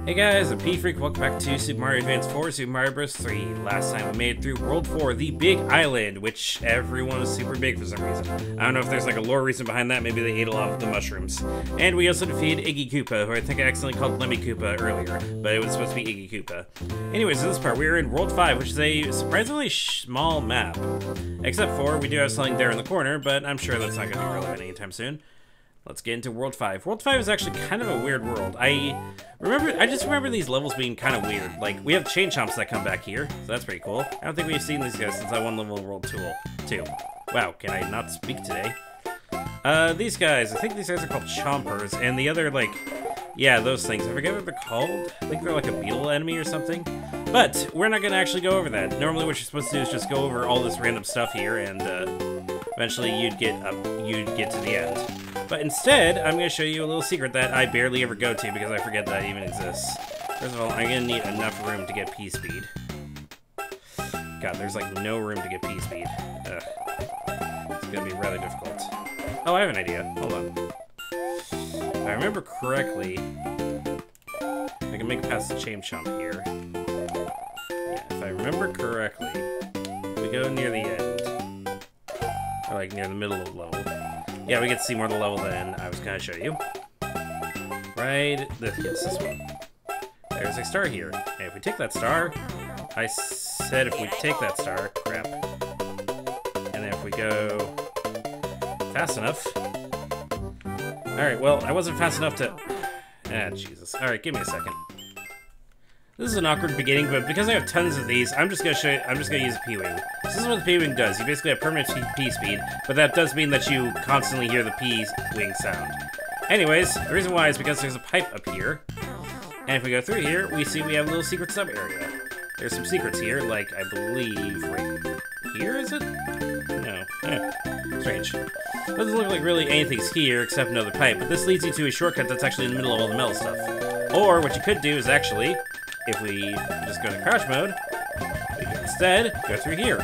Hey guys, I'm P-Freak. Welcome back to Super Mario Advance 4, Super Mario Bros. 3. Last time we made it through World 4, the Big Island, which everyone is super big for some reason. I don't know if there's like a lore reason behind that, maybe they ate a lot of the mushrooms. And we also defeated Iggy Koopa, who I think I accidentally called Lemmy Koopa earlier, but it was supposed to be Iggy Koopa. Anyways, in this part, we're in World 5, which is a surprisingly small map. Except for, we do have something there in the corner, but I'm sure that's not going to be relevant anytime soon. Let's get into World 5. World 5 is actually kind of a weird world. I just remember these levels being kind of weird. Like, we have chain chomps that come back here, so that's pretty cool. I don't think we've seen these guys since I won level World 2. Wow, can I not speak today? These guys, I think these guys are called chompers, and the other, like, yeah, those things. I forget what they're called. I think they're like a beetle enemy or something. But we're not gonna actually go over that. Normally what you're supposed to do is just go over all this random stuff here, and eventually you'd get to the end. But instead, I'm going to show you a little secret that I barely ever go to because I forget that even exists. First of all, I'm going to need enough room to get P-Speed. God, there's like no room to get P-Speed. Ugh. It's going to be rather difficult. Oh, I have an idea. Hold on. If I remember correctly, I can make it past the chain chomp here. Yeah, if I remember correctly, we go near the end. Or like near the middle of the level. Yeah, we get to see more of the level than I was going to show you. Right, yes, this one. There's a star here. And if we take that star, I said if we take that star, crap. And then if we go fast enough. Alright, well, I wasn't fast enough to... Ah, Jesus. Alright, give me a second. This is an awkward beginning, but because I have tons of these, I'm just gonna use a P-Wing. This is what the P-Wing does. You basically have permanent P-Speed, but that does mean that you constantly hear the P-Wing sound. Anyways, the reason why is because there's a pipe up here. And if we go through here, we see we have a little secret sub-area. There's some secrets here, like, I believe, right here, is it? No. Strange. Doesn't look like really anything's here except another pipe, but this leads you to a shortcut that's actually in the middle of all the metal stuff. Or, what you could do is actually... If we just go to crouch mode, we can instead go through here.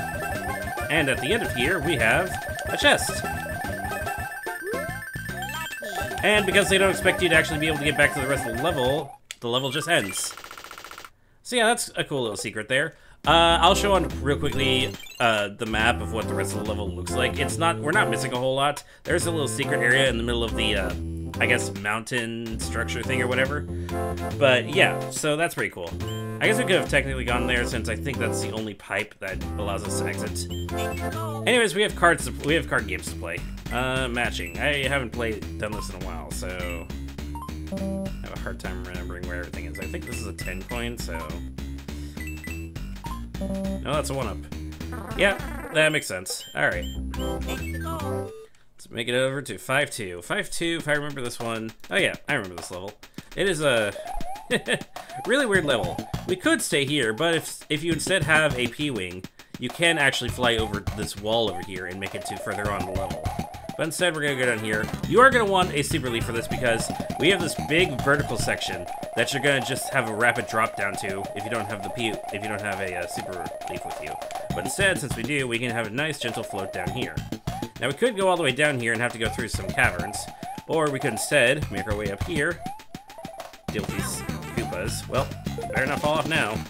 And at the end of here, we have a chest. And because they don't expect you to actually be able to get back to the rest of the level just ends. So yeah, that's a cool little secret there. I'll show on real quickly the map of what the rest of the level looks like. We're not missing a whole lot. There's a little secret area in the middle of the, I guess, mountain structure thing or whatever. But yeah, so that's pretty cool. I guess we could have technically gone there since I think that's the only pipe that allows us to exit. Anyways, we have card games to play. Matching. I haven't done this in a while, so I have a hard time remembering where everything is. I think this is a 10 coin, so no, that's a 1-up. Yeah, that makes sense. Alright. Let's make it over to 5-2. 5-2, if I remember this one. Oh yeah, I remember this level. It is a really weird level. We could stay here, but if you instead have a P-Wing, you can actually fly over this wall over here and make it to further on the level. But instead, we're going to go down here. You are going to want a super leaf for this because we have this big vertical section that you're going to just have a rapid drop down to if you don't have a super leaf with you. But instead, since we do, we can have a nice gentle float down here. Now we could go all the way down here and have to go through some caverns, or we could instead make our way up here, deal with these Koopas. Well, better not fall off now.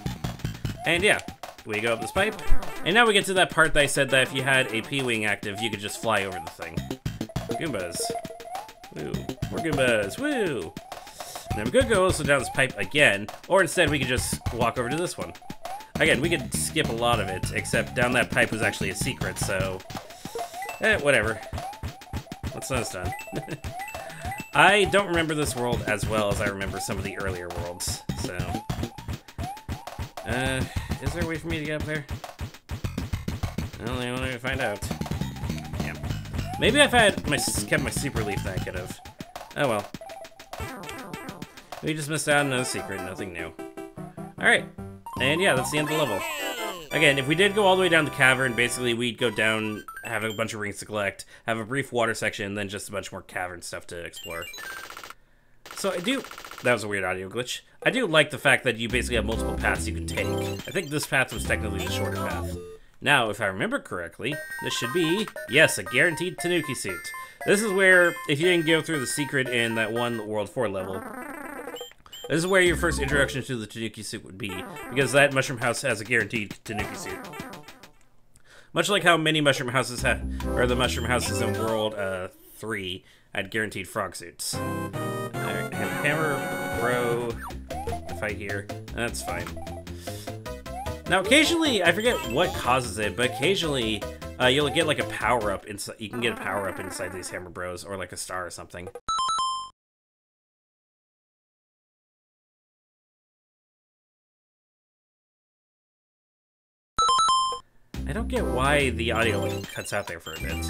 And yeah, we go up this pipe, and now we get to that part that I said that if you had a P-Wing active, you could just fly over the thing. Goombas. Woo. More Goombas. Woo! And then we could go also down this pipe again, or instead we could just walk over to this one. Again, we could skip a lot of it, except down that pipe was actually a secret, so... whatever. That's not done. I don't remember this world as well as I remember some of the earlier worlds, so... is there a way for me to get up there? Well, I want to find out. Yeah. Maybe if I had kept my super leaf, then I could have. Oh well. We just missed out on another secret, nothing new. Alright. And yeah, that's the end of the level. Again, if we did go all the way down the cavern, basically we'd go down, have a bunch of rings to collect, have a brief water section, and then just a bunch more cavern stuff to explore. So that was a weird audio glitch. I do like the fact that you basically have multiple paths you can take. I think this path was technically the shorter path. Now, if I remember correctly, this should be, yes, a guaranteed Tanuki suit. This is where, if you didn't go through the secret in that one World 4 level, This is where your first introduction to the Tanuki suit would be, because that mushroom house has a guaranteed Tanuki suit. Much like how many mushroom houses have, or the mushroom houses in World 3 had guaranteed frog suits. Alright, Hammer Bro, fight here. That's fine. Now, occasionally, I forget what causes it, but occasionally you'll get like a power-up inside. You can get a power-up inside these Hammer Bros, or like a star or something. I don't get why the audio like, cuts out there for a bit.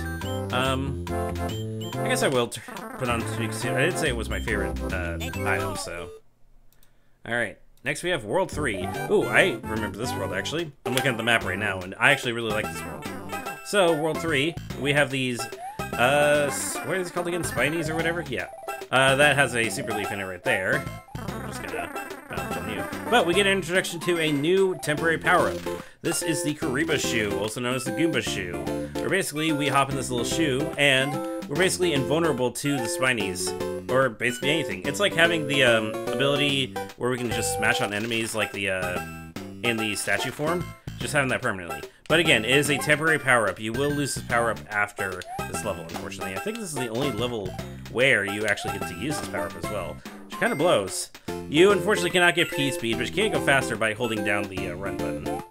I guess I will put on Tanuki suit. I did say it was my favorite item, so. Alright, next we have World 3. Ooh, I remember this world, actually. I'm looking at the map right now, and I actually really like this world. So, World 3, we have these, what is it called again? Spinies or whatever? Yeah. That has a super leaf in it right there. I'm just gonna bounce on you. But we get an introduction to a new temporary power-up. This is the Kariba shoe, also known as the Goomba shoe. Where basically, we hop in this little shoe, and we're basically invulnerable to the Spinies. Or basically anything. It's like having the ability where we can just smash on enemies like the in the statue form. Just having that permanently. But again, it is a temporary power-up. You will lose this power-up after this level, unfortunately. I think this is the only level where you actually get to use this power-up as well. Which kind of blows. You unfortunately cannot get P-speed, but you can go faster by holding down the run button.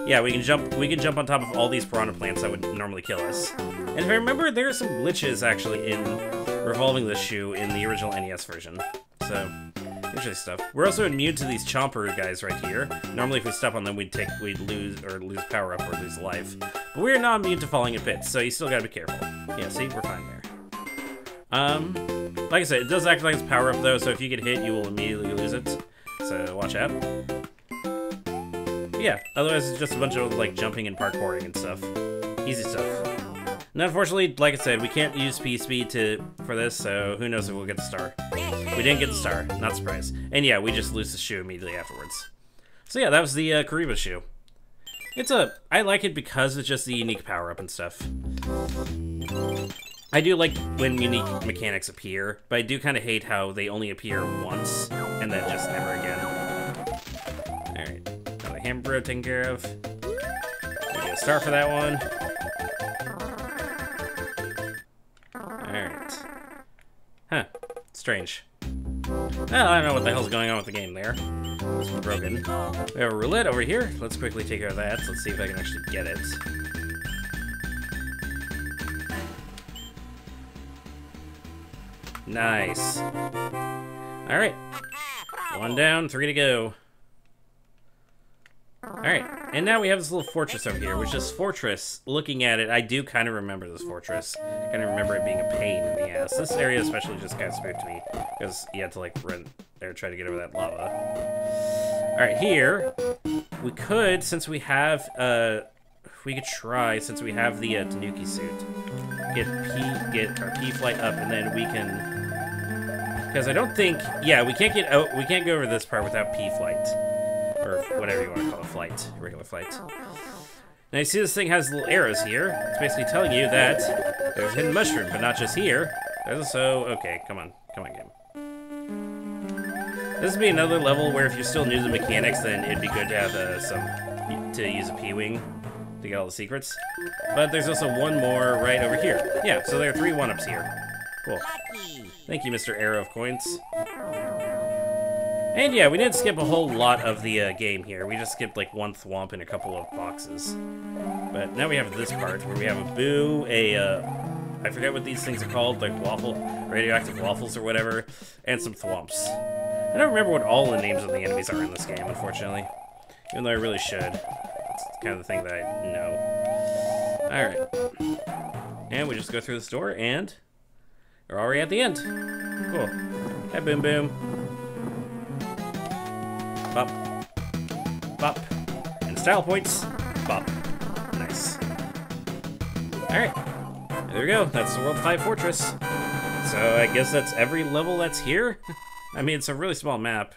Yeah, we can jump on top of all these piranha plants that would normally kill us. And if I remember, there are some glitches actually in revolving this shoe in the original NES version. So, interesting stuff. We're also immune to these chomper guys right here. Normally if we step on them, we'd lose power up or lose life. But we're not immune to falling in pits, so you still gotta be careful. Yeah, see, we're fine there. Like I said, it does act like it's power up though, so if you get hit, you will immediately lose it. So watch out. Yeah, otherwise it's just a bunch of like jumping and parkouring and stuff. Easy stuff. And unfortunately, like I said, we can't use P-speed for this, so who knows if we'll get the star. We didn't get the star, not surprised. And yeah, we just lose the shoe immediately afterwards. So yeah, that was the Kariba shoe. I like it because it's just the unique power-up and stuff. I do like when unique mechanics appear, but I do kind of hate how they only appear once, and then just never again. Alright, got a Hammer taken care of. We get a star for that one. Alright. Huh. Strange. Well, I don't know what the hell's going on with the game there. It's broken. We have a roulette over here. Let's quickly take care of that. Let's see if I can actually get it. Nice. Alright. 1 down, 3 to go. Alright, and now we have this little fortress over here, which is fortress. Looking at it, I do kind of remember this fortress. I kind of remember it being a pain in the ass. This area especially just kind of spooked me, because you had to like run there, try to get over that lava. Alright, here, we could, since we have, we could try, since we have the Tanuki suit, get our P-flight up, and then we can, because I don't think, yeah, we can't go over this part without P-flight. Or whatever you want to call it, flight, regular flight. Now you see this thing has little arrows here. It's basically telling you that there's a hidden mushroom, but not just here. There's also, okay, come on game. This would be another level where if you're still new to the mechanics, then it'd be good to have to use a P-wing to get all the secrets. But there's also one more right over here. Yeah, so there are 3 1-ups here. Cool. Thank you, Mr. Arrow of Coins. And yeah, we didn't skip a whole lot of the game here. We just skipped like 1 thwomp and a couple of boxes. But now we have this part where we have a boo, I forget what these things are called, like radioactive waffles or whatever, and some thwomps. I don't remember what all the names of the enemies are in this game, unfortunately. Even though I really should. It's kind of the thing that I know. Alright. And we just go through this door, and we're already at the end. Cool. Hey, Boom Boom. Bop. Bop. And style points. Bop. Nice. Alright. There we go. That's the World 5 Fortress. So I guess that's every level that's here? I mean, it's a really small map.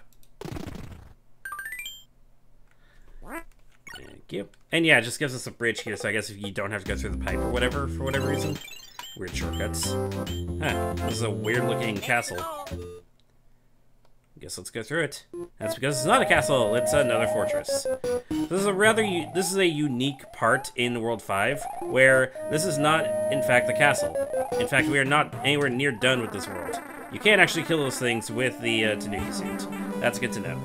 Thank you. And yeah, it just gives us a bridge here, so I guess if you don't have to go through the pipe or whatever, for whatever reason. Weird shortcuts. Huh. This is a weird looking castle. Guess let's go through it. That's because it's not a castle, it's another fortress. This is a unique part in World 5, where this is not, in fact, the castle. In fact, we are not anywhere near done with this world. You can't actually kill those things with the Tanuki suit. That's good to know.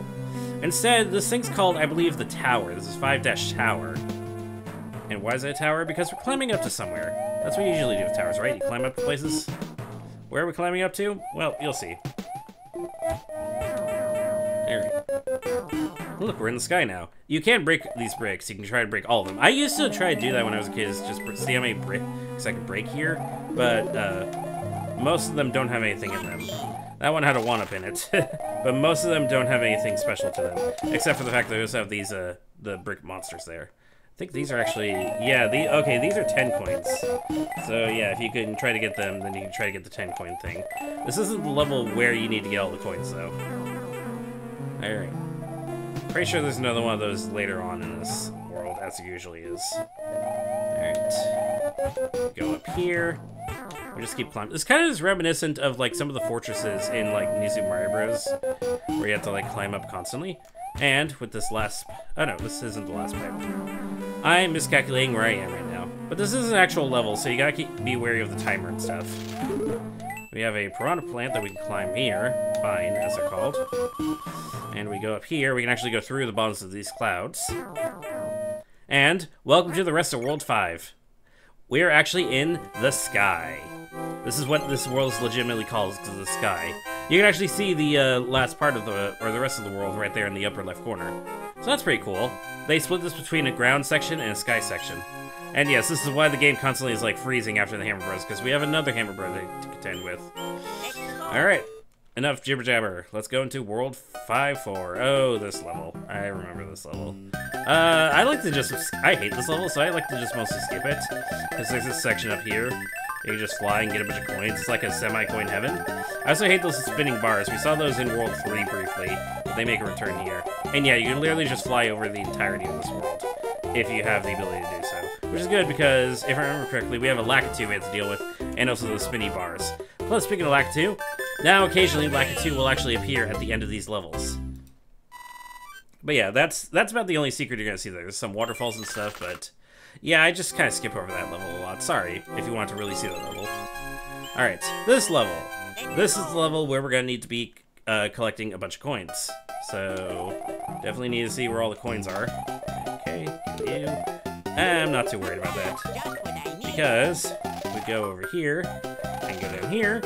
Instead, this thing's called, I believe, the Tower. This is 5-Tower. And why is it a tower? Because we're climbing up to somewhere. That's what you usually do with towers, right? You climb up to places. Where are we climbing up to? Well, you'll see. There. Look, we're in the sky now. You can break these bricks. You can try to break all of them. I used to try to do that when I was a kid, is just see how many bricks I can break here, but most of them don't have anything in them. That one had a one-up in it, but most of them don't have anything special to them, except for the fact that they also have these the brick monsters there. I think these are actually, yeah, okay, these are 10 coins. So yeah, if you can try to get them, then you can try to get the 10 coin thing. This isn't the level where you need to get all the coins, though. Alright. Pretty sure there's another one of those later on in this world, as there usually is. Alright. Go up here. We just keep climbing. This kind of is reminiscent of, like, some of the fortresses in, like, New Super Mario Bros., where you have to, like, climb up constantly. And with this last... Oh, no, this isn't the last bit. I'm miscalculating where I am right now. But this is an actual level, so you gotta be wary of the timer and stuff. We have a piranha plant that we can climb here. Vine, as they're called. And we go up here. We can actually go through the bottoms of these clouds. And welcome to the rest of World 5. We are actually in the sky. This is what this world is legitimately called, because of the sky. You can actually see the last part of the rest of the world right there in the upper left corner. So that's pretty cool. They split this between a ground section and a sky section. And yes, this is why the game constantly is like freezing after the Hammer Bros, because we have another Hammer Bro to contend with. Alright, enough jibber jabber. Let's go into World 5-4. Oh, this level. I remember this level. I like to just, I hate this level, so I like to just mostly skip it. Because there's this section up here. You can just fly and get a bunch of coins. It's like a semi-coin heaven. I also hate those spinning bars. We saw those in World 3 briefly, but they make a return here. And yeah, you can literally just fly over the entirety of this world, if you have the ability to do so. Which is good because, if I remember correctly, we have a Lakitu we have to deal with, and also the spinny bars. Plus, speaking of Lakitu, now occasionally Lakitu will actually appear at the end of these levels. But yeah, that's about the only secret you're gonna see there. There's some waterfalls and stuff, but... yeah, I just kind of skip over that level a lot. Sorry, if you want to really see that level. Alright, this level. This is the level where we're going to need to be collecting a bunch of coins. So, definitely need to see where all the coins are. Okay, continue. I'm not too worried about that. Because, we go over here, and go down here,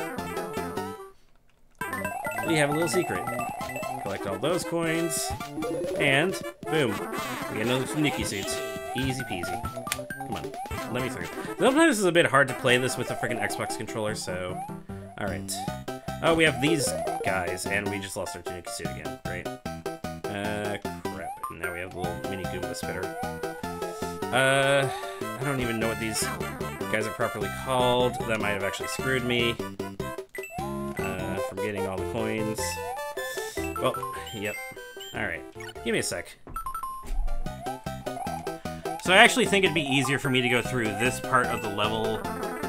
we have a little secret. Collect all those coins, and, boom, we get another Tanuki suit. Easy peasy. Come on, let me through. Sometimes it's a bit hard to play this with a freaking Xbox controller, so... Alright. Oh, we have these guys, and we just lost our Tanuki suit again, right? Crap. And now we have the little mini Goomba spitter. I don't even know what these guys are properly called. That might have actually screwed me. From getting all the coins. Well, yep. Alright. Give me a sec. So I actually think it'd be easier for me to go through this part of the level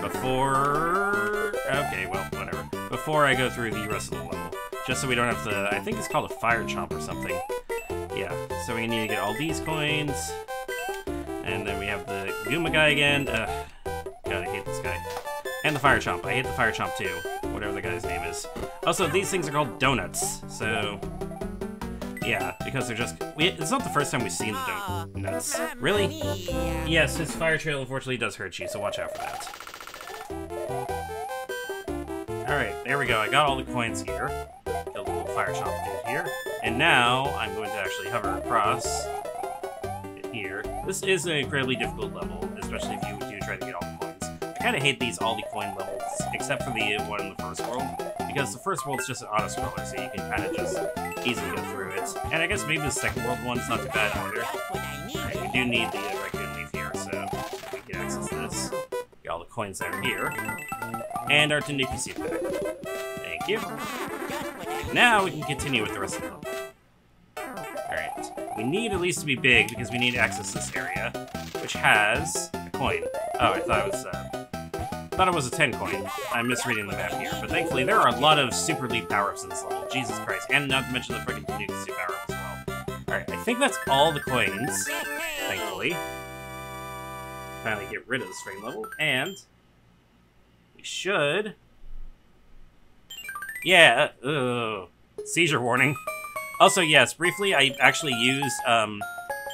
before... okay, well, whatever. Before I go through the rest of the level. Just so we don't have to... I think it's called a fire chomp or something. Yeah, so we need to get all these coins. And then we have the Goomba guy again. God, I hate this guy. And the fire chomp. I hate the fire chomp too. Whatever the guy's name is. Also, these things are called donuts. So... yeah, because they're just... it's not the first time we've seen the donuts. Really? Yes, his fire trail unfortunately does hurt you, so watch out for that. Alright, there we go. I got all the coins here. Got a little fire chomp dude here. And now, I'm going to actually hover across here. This is an incredibly difficult level, especially if you do try to get all the coins. I kind of hate these all the coin levels, except for the one in the first world. Because the first world's just an auto-scroller, so you can kind of just easily go through it. And I guess maybe the second world one's not too bad either. Right, we do need the raccoon leaf here, so we can access this. Get all the coins that are here. And our Tanuki suit back. Thank you. Now we can continue with the rest of the level. Alright. We need at least to be big, because we need to access this area, which has a coin. Oh, I thought it was, thought it was a 10 coin. I'm misreading the map here, but thankfully there are a lot of Super Leaf power-ups in this level. Jesus Christ. And not to mention the freaking Tanuki suit power-up as well. Alright, I think that's all the coins, thankfully. Finally get rid of the strain level, and we should... Yeah, seizure warning. Also, yes, briefly, I actually used,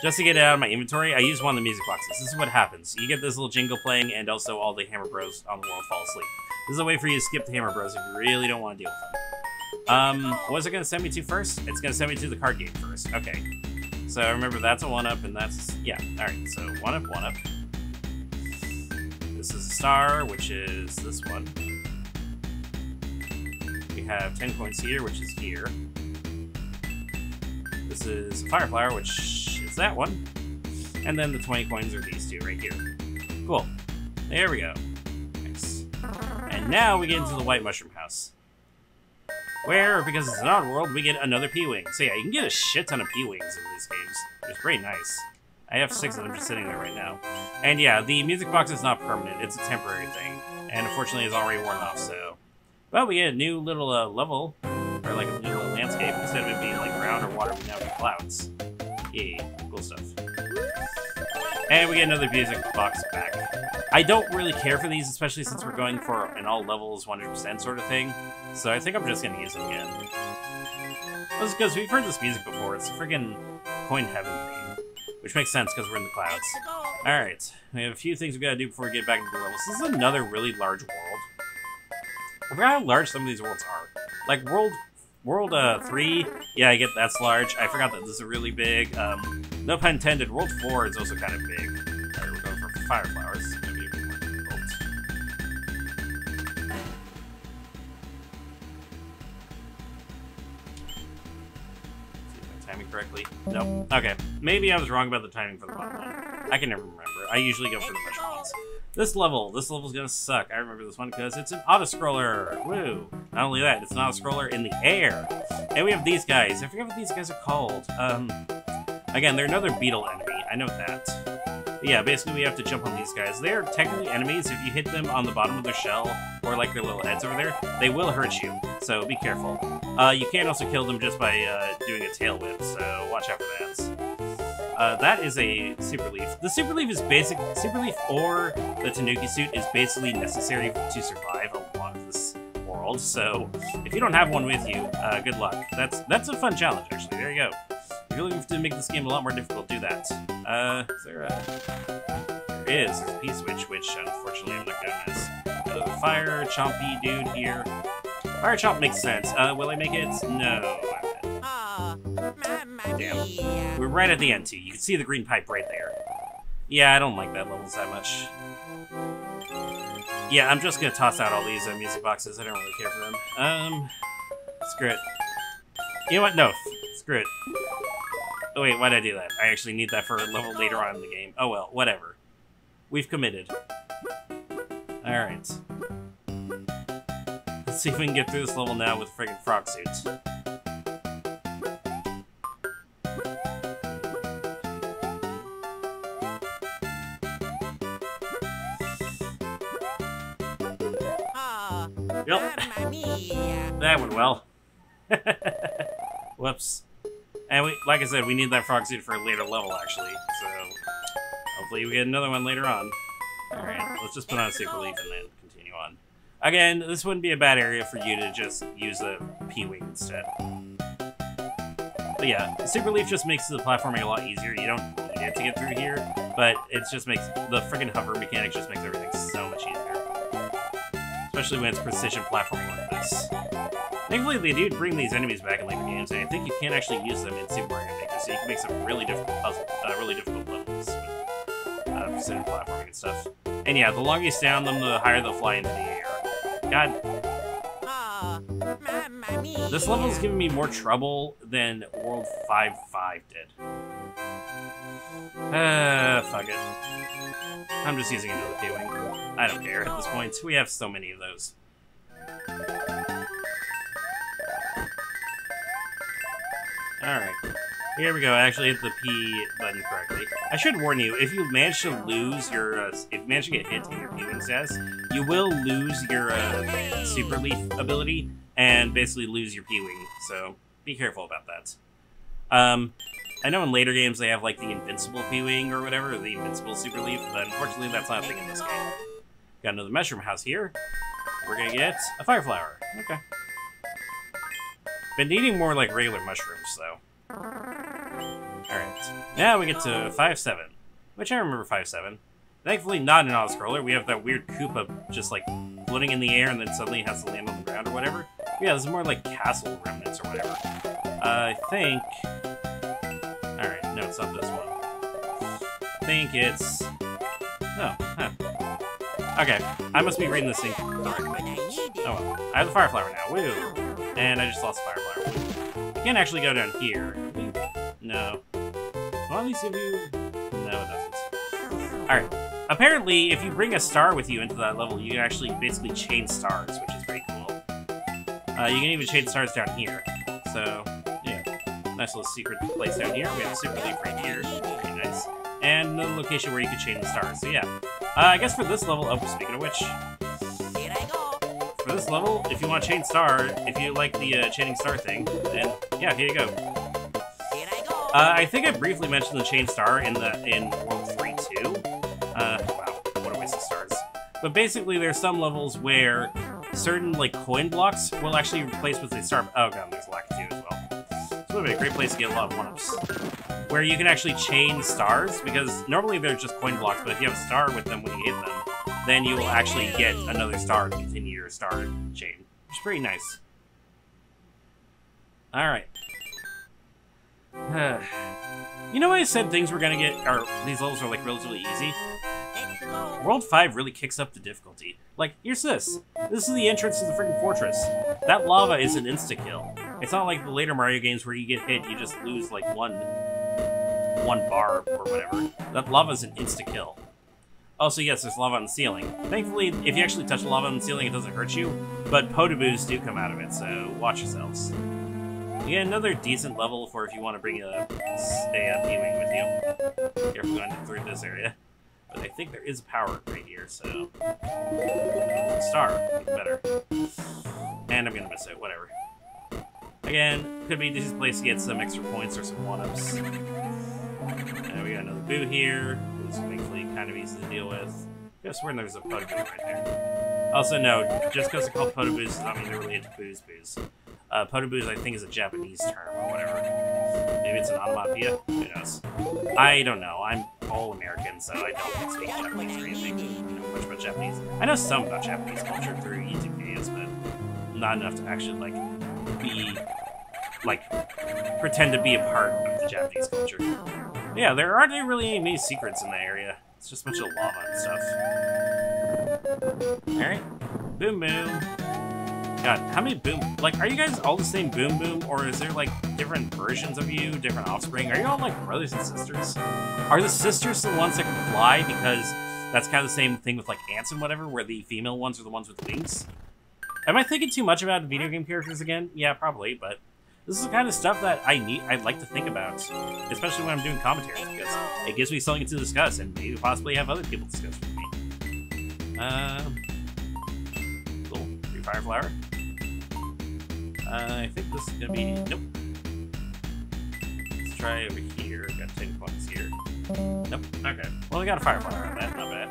just to get it out of my inventory, I used one of the music boxes. This is what happens. You get this little jingle playing, and also all the Hammer Bros on the world fall asleep. This is a way for you to skip the Hammer Bros if you really don't want to deal with them. What is it going to send me to first? It's going to send me to the card game first. Okay. So remember, that's a 1-up, and that's... Yeah, alright, so 1-up, 1-up. This is a star, which is this one. We have 10 coins here, which is here. This is a fire flower, which is that one. And then the 20 coins are these two right here. Cool. There we go. Nice. And now we get into the White Mushroom House. Where, because it's an odd world, we get another P-Wing. So yeah, you can get a shit ton of P-Wings in these games. It's pretty nice. I have 6 of them just sitting there right now. And yeah, the music box is not permanent. It's a temporary thing. And unfortunately, it's already worn off, so... Well, we get a new little level, or like a little landscape. Instead of it being like ground or water, we now have clouds. Yeah, cool stuff. And we get another music box back. I don't really care for these, especially since we're going for an all levels 100% sort of thing. So I think I'm just gonna use them again. That's because we've heard this music before. It's a friggin' Coin Heaven theme, which makes sense because we're in the clouds. All right, we have a few things we gotta do before we get back into the levels. This is another really large world. I forgot how large some of these worlds are. Like, World 3, yeah, I get that's large. I forgot that this is really big. No pun intended, World 4 is also kind of big. Alright, we're going for fire flowers. Maybe a bit more difficult. See if I'm timing correctly. Nope. Okay, maybe I was wrong about the timing for the bottom one. I can never remember. I usually go for the mushroom ones. This level's gonna suck. I remember this one because it's an auto-scroller. Woo! Not only that, it's an auto-scroller in the air. And we have these guys. I forget what these guys are called. Again, they're another beetle enemy. I know that. But yeah, basically we have to jump on these guys. They're technically enemies. If you hit them on the bottom of their shell, or like their little heads over there, they will hurt you. So be careful. You can also kill them just by doing a tail whip, so watch out for that. That is a Super Leaf. The Super Leaf is basic. Super Leaf or the Tanuki suit is basically necessary to survive a lot of this world. So if you don't have one with you, good luck. That's a fun challenge, actually. There you go. If you're looking to make this game a lot more difficult, do that. Is there a... There is. There's a P-switch, which unfortunately I'm not good at this. Fire Chompy dude here. Fire Chomp makes sense. Will I make it? No. Damn. We're right at the end, too. You can see the green pipe right there. Yeah, I don't like that level that much. Yeah, I'm just gonna toss out all these music boxes. I don't really care for them. Screw it. You know what? No. Screw it. Oh, wait, why'd I do that? I actually need that for a level later on in the game. Oh, well, whatever. We've committed. Alright. Let's see if we can get through this level now with friggin' frog suits. Yep. That went well. Whoops. And we, like I said, we need that frog suit for a later level, actually. So, hopefully we get another one later on. Alright, let's just put on a Super Leaf and then continue on. Again, this wouldn't be a bad area for you to just use a P-Wing instead. But yeah, the Super Leaf just makes the platforming a lot easier. You don't need it to get through here, but it just makes... The freaking hover mechanic just makes everything so much easier. Especially when it's precision platforming like this. Thankfully, they do bring these enemies back in later games, and I think you can actually use them in Super Mario Maker, so you can make some really difficult puzzles, really difficult levels with precision platforming and stuff. And yeah, the longer you stay on them, the higher they'll fly into the air. God. This level is giving me more trouble than World 5.5 did. Fuck it. I'm just using another P-Wing. I don't care at this point. We have so many of those. Alright. Here we go. I actually hit the P button correctly. I should warn you, if you manage to lose your, if you manage to get hit in your P-Wing status, you will lose your Super Leaf ability and basically lose your P-Wing, so be careful about that. I know in later games they have like the Invincible P-Wing or whatever, or the Invincible Super Leaf, but unfortunately that's not a thing in this game. Got another Mushroom House here. We're gonna get a Fire Flower. Okay. Been needing more like regular mushrooms, though. Alright. Now we get to 5-7, which I remember 5-7. Thankfully not an auto-scroller. We have that weird Koopa just like floating in the air and then suddenly has to land on the ground or whatever. Yeah, this is more like castle remnants or whatever. I think... Alright, no, it's not this one. I think it's... No, huh. Okay, I must be reading this thing correctly. Oh well. I have the Fire Flower now, woo! And I just lost the Fire Flower. You can't actually go down here. No. Well, at least if you... No, it doesn't. Alright. Apparently, if you bring a star with you into that level, you can actually basically chain stars, which is pretty cool. You can even chain stars down here. So, yeah. Nice little secret place down here. We have a Super Leaf right here. Pretty nice. And another location where you can chain the stars. So, yeah. I guess for this level... Oh, speaking of which... For this level, if you want to chain star, if you like the chaining star thing, then, yeah, here you go. I think I briefly mentioned the chain star in World 3 too. Wow, what a waste of stars. But basically, there's some levels where certain, like, coin blocks will actually replace with a star... Oh god, there's Lakitu as well. This would be a great place to get a lot of one-ups. Where you can actually chain stars, because normally they're just coin blocks, but if you have a star with them when you hit them, then you will actually get another star to continue your star chain, which is pretty nice. Alright. You know, I said things were gonna get, or these levels are like relatively easy. World 5 really kicks up the difficulty. Like, here's this. This is the entrance to the freaking fortress. That lava is an insta-kill. It's not like the later Mario games where you get hit, you just lose like one bar or whatever. That lava is an insta-kill. Also, yes, there's lava on the ceiling. Thankfully, if you actually touch the lava on the ceiling, it doesn't hurt you, but Podoboos do come out of it, so watch yourselves. You get another decent level for if you want to bring a P-Wing with you. Careful going through this area. But I think there is a power right here, so... Star, even better. And I'm gonna miss it, whatever. Again, could be this place to get some extra points or some one-ups. And we got another Boo here. Boo's thankfully kind of easy to deal with. I could have sworn there was a Podoboo right there. Also, no, just because they're called Podoboos does not mean they're related to Boos. Podoboos, I think, is a Japanese term or whatever. Maybe it's an onomatopoeia? Who knows? I don't know. I'm all American, so I don't speak Japanese or anything. I don't know much about Japanese. I know some about Japanese culture through YouTube videos, but not enough to actually, like, pretend to be a part of the Japanese culture. Yeah, there aren't really any secrets in that area. It's just a bunch of lava and stuff. Alright. Boom Boom. God, how many Boom... Like, are you guys all the same Boom Boom? Or is there, like, different versions of you, different offspring? Are you all, like, brothers and sisters? Are the sisters the ones that can fly? Because that's kind of the same thing with, like, ants and whatever, where the female ones are the ones with wings. Am I thinking too much about video game characters again? Yeah, probably, but... This is the kind of stuff that I'd like to think about, especially when I'm doing commentary, because it gives me something to discuss, and maybe possibly have other people discuss with me. Cool. Free Fire Flower. I think this is gonna be... Nope. Let's try over here. Got 10 points here. Nope. Okay. Well, we got a Fire Flower on that. Not bad.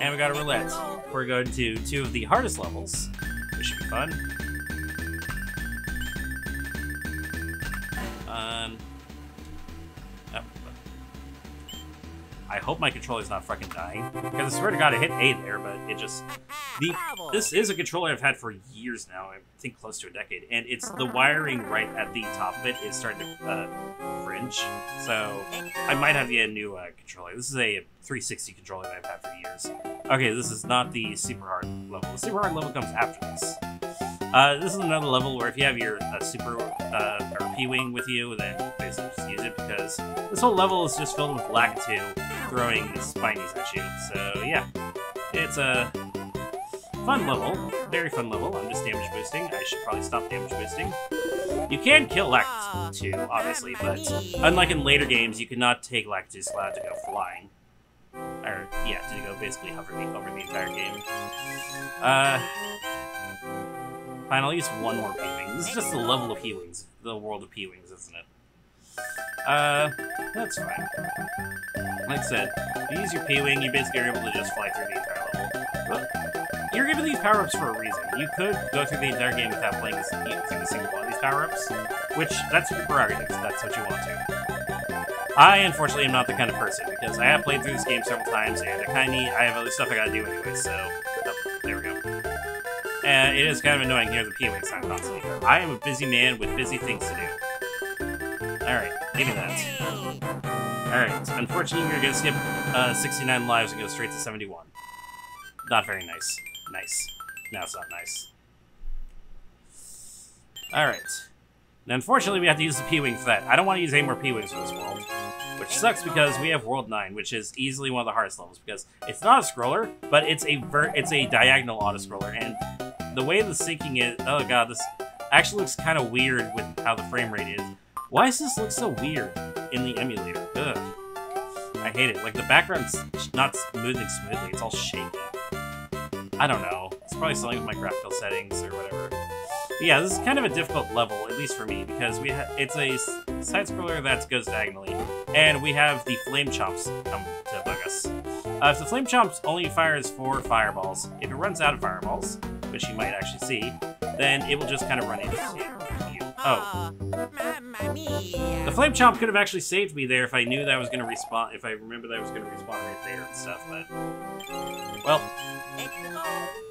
And we got a Roulette. We're going to 2 of the hardest levels, which should be fun. I hope my controller's not fucking dying, because I swear to God I hit A there, but it just... This is a controller I've had for years now, I think close to a decade, and it's the wiring right at the top of it is starting to fringe, so I might have to get a new controller. This is a 360 controller that I've had for years. Okay, this is not the super hard level. The super hard level comes after this. This is another level where if you have your super or P-Wing with you, then basically just use it, because this whole level is just filled with Lakitu throwing spinies at you. So yeah, it's a fun level, very fun level. I'm just damage boosting. I should probably stop damage boosting. You can kill Lakitu, obviously, but unlike in later games, you cannot take Lakitu's Cloud to go flying. Or, yeah, to go basically over the entire game. Fine, I'll use one more P-Wing. This is just the level of P-Wings. The world of P-Wings, isn't it? That's fine. Like I said, if you use your P-Wing, you basically are able to just fly through the entire level. But you're given these power-ups for a reason. You could go through the entire game without playing using a single one of these power-ups, which, that's your prerogative, that's what you want to. I, unfortunately, am not the kind of person, because I have played through this game several times, and they're kind of neat. I have other stuff I gotta do anyway, so... Oh, there we go. And it is kind of annoying here, the P-Wing sound constantly. I am a busy man with busy things to do. Alright, give me that. Alright, unfortunately, we're gonna skip 69 lives and go straight to 71. Not very nice. Nice. No, it's not nice. Alright. Now, unfortunately, we have to use the P-Wing for that. I don't want to use any more P-Wings for this world. Which sucks because we have World 9, which is easily one of the hardest levels, because it's not a scroller, but it's a diagonal auto-scroller, and the way the syncing is... Oh god, this actually looks kind of weird with how the frame rate is. Why does this look so weird in the emulator? Ugh. I hate it. Like, the background's not moving smoothly, it's all shaky. I don't know. It's probably something with my graphical settings or whatever. But yeah, this is kind of a difficult level, at least for me, because it's a side-scroller that goes diagonally, and we have the Flame Chomps come to bug us. If the Flame Chomps only fires 4 fireballs, if it runs out of fireballs, which you might actually see, then it will just kind of run into you. Oh. The Flame Chomp could have actually saved me there if I knew that I was going to respawn, if I remember that I was going to respawn right there and stuff, but... Well,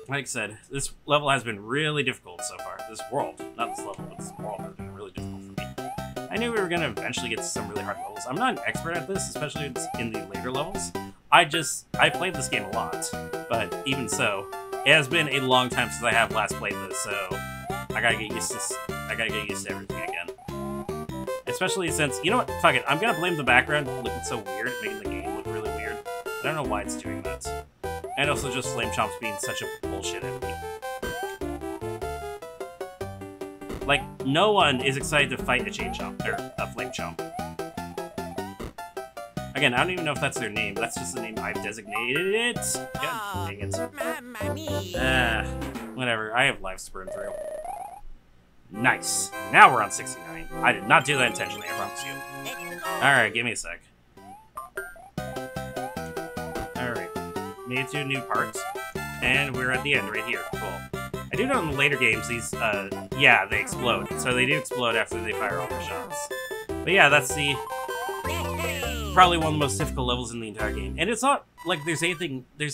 like I said, this level has been really difficult so far. This world, not this level, but this world has been really difficult for me. I knew we were going to eventually get to some really hard levels. I'm not an expert at this, especially in the later levels. I played this game a lot, but even so, it has been a long time since I have last played this, so I gotta get used to everything again. Especially since, you know what, fuck it, I'm gonna blame the background looking so weird, making the game look really weird. I don't know why it's doing that. And also just Flame Chomps being such a bullshit enemy. Like, no one is excited to fight a Chain Chomp, or a Flame Chomp. Again, I don't even know if that's their name, that's just the name I've designated it. God dang it. Whatever, I have lives to burn through. Nice. Now we're on 69. I did not do that intentionally, I promise you. Alright, give me a sec. Alright. Made it to a new part. And we're at the end right here. Cool. I do know in the later games, these, yeah, they explode. So they do explode after they fire all their shots. But yeah, that's probably one of the most difficult levels in the entire game. And it's not like there's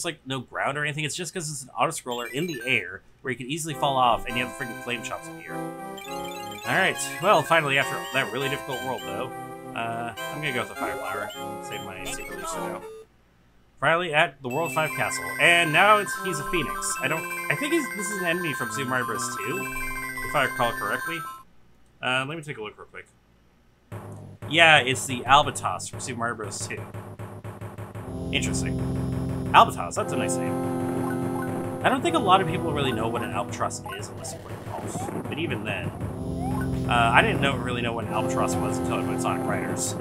like no ground or anything, it's just because it's an auto-scroller in the air, where you can easily fall off, and you have the freaking Flame Chomps appear. Alright, well, finally, after that really difficult world, though, I'm gonna go with the Fire Flower. Save my secret leash for now. Finally at the World 5 Castle, and now he's a Phoenix. I think this is an enemy from Super Mario Bros. 2, if I recall correctly. Let me take a look real quick. Yeah, it's the Albatos from Super Mario Bros. 2. Interesting. Albatos, that's a nice name. I don't think a lot of people really know what an Albatross is unless you play golf. But even then, I didn't really know what an Albatross was until I played Sonic Riders.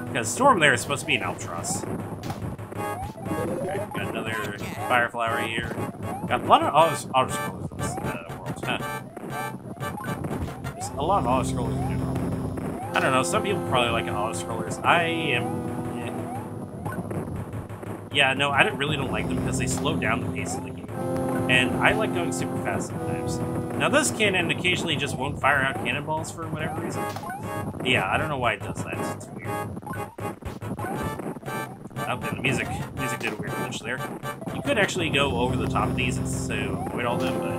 Because Storm there is supposed to be an Albatross. Okay, got another Fire Flower here. Got a lot of auto-scrollers in this world. Huh. There's a lot of auto-scrollers in this world. I don't know, some people probably like auto-scrollers. I am... Yeah, no, I really don't like them because they slow down the pace of the game. And I like going super fast sometimes. Now this cannon occasionally just won't fire out cannonballs for whatever reason. Yeah, I don't know why it does that. It's weird. Oh, and the music did a weird glitch there. You could actually go over the top of these and so avoid all them, but...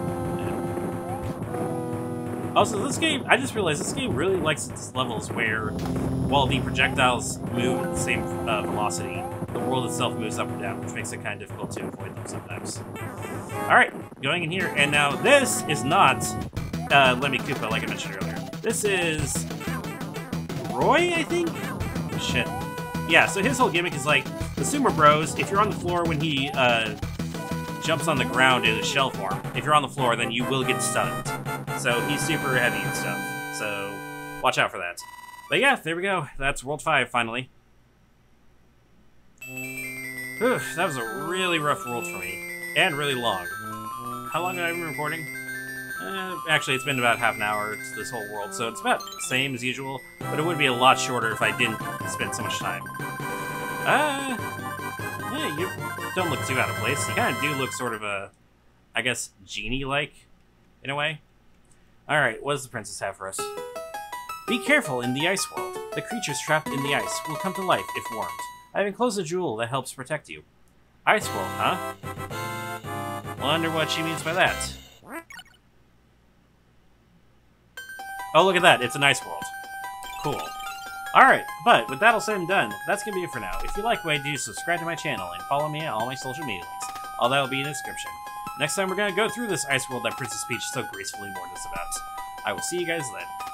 Also, this game, I just realized this game really likes its levels where, while the projectiles move at the same velocity, the world itself moves up and down, which makes it kind of difficult to avoid them sometimes. Alright, going in here, and now this is not Lemmy Koopa, like I mentioned earlier. This is... Roy, I think? Shit. Yeah, so his whole gimmick is like, the Sumo Bros, if you're on the floor when he jumps on the ground in a shell form, if you're on the floor, then you will get stunned. So he's super heavy and stuff, so watch out for that. But yeah, there we go. That's World 5, finally. Whew, that was a really rough world for me. And really long. How long have I been recording? Actually, it's been about half an hour to this whole world, so it's about the same as usual, but it would be a lot shorter if I didn't spend so much time. Yeah, you don't look too out of place. You kind of do look sort of I guess, genie-like, in a way. Alright, what does the princess have for us? Be careful in the ice world. The creatures trapped in the ice will come to life if warmed. I've enclosed a jewel that helps protect you. Ice world, huh? Wonder what she means by that. Oh, look at that. It's an ice world. Cool. Alright, but with that all said and done, that's going to be it for now. If you like what I do, subscribe to my channel and follow me on all my social media links. All that will be in the description. Next time we're going to go through this ice world that Princess Peach so gracefully warned us about. I will see you guys then.